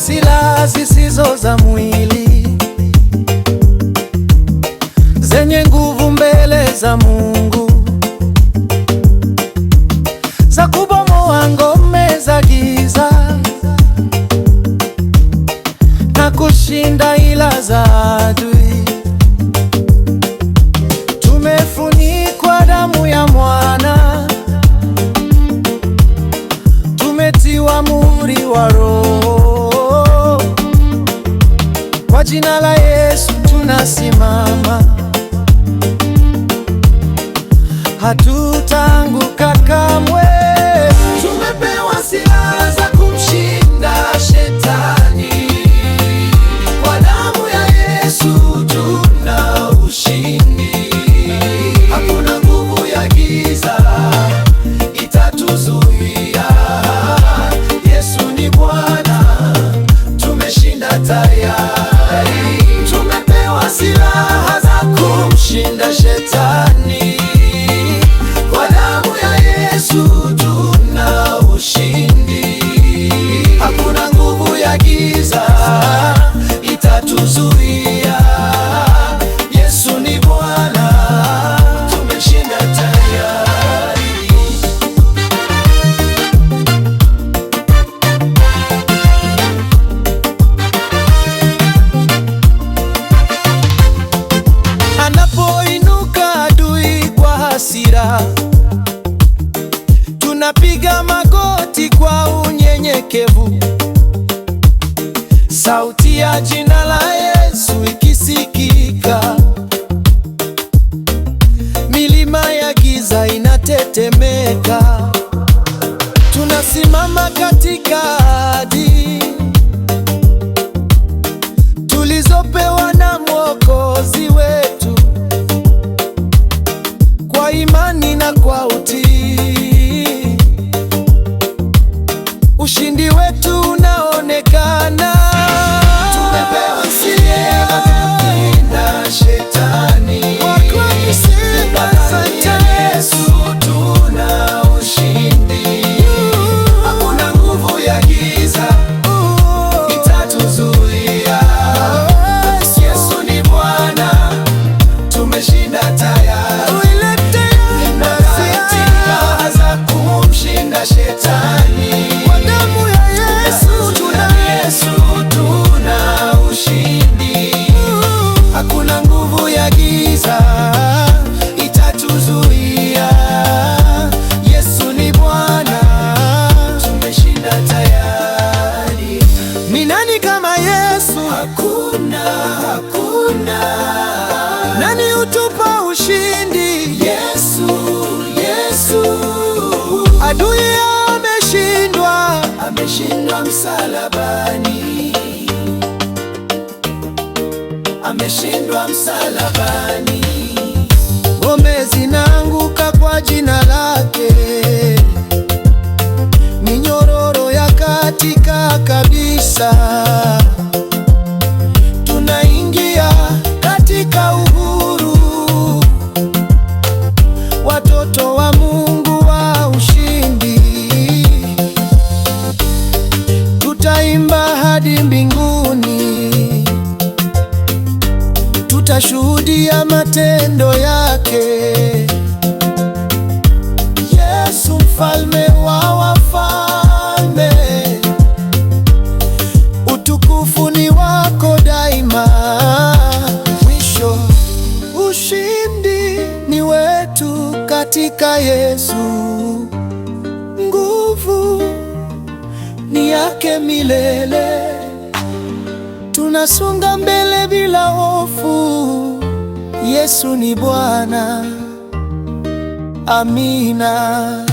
silaha zisizo za mwili zenye nguvu mbele za Mungu, za kubomoa ngome za giza na kushinda ila za adui. Tumefunikwa damu ya Mwana, tumetiwa muhuri wa Roho. Kwa jina la Yesu tunasimama, hatutaanguka kamwe. Tumepewa silaha za kumshinda Shetani, kwa damu ya Yesu tuna ushindi. Hakuna nguvu ya giza itatuzuia. Yesu ni Bwana, tumeshinda tayari. Tumepewa silaha za kumshinda Shetani, kwa damu ya Yesu tuna ushindi. Hakuna nguvu ya giza itatuzuia. Yesu ni Bwana, tumeshinda tayari. Anapoinuka adui kwa hasira, tunapiga magoti kwa unyenyekevu. Sauti ya jina la Yesu ikisikika, milima ya giza inatetemeka. Tunasimama katika ahadi tulizopewa na Mwokozi wetu, kwa imani na kwa utii. Ushindi wetu unaonekana. Tumepewa silaha kumshinda Shetani, kwa Yesu tuna ushindi. Hakuna nguvu ya giza itatuzuia. Yesu ni Bwana, tumeshinda tayari. Silaha za kumshinda Shetani, kwa damu ya Yesu tuna ushindi. Hakuna nguvu ya giza itatuzuia. Yesu ni Bwana, tumeshinda tayari. Ni nani kama Yesu? Hakuna, hakuna. Nani utupa ushindi? Yesu, Yesu. Adui ameshindwa, ameshindwa msalabani, ameshindwa msalabani. Ngome zinaanguka kwa jina lake, minyororo ya katika kabisa. Tunaingia katika uhuru, watoto wa Mungu wa ushindi. Tutaimba hadi mbinguni, tutashuhudia matendo yake. Yesu mfalme wa wafalme, utukufu ni wako daima. Mwisho ushindi ni wetu katika Yesu, nguvu ni yake milele. Tunasonga mbele bila hofu. Yesu ni Bwana. Amina.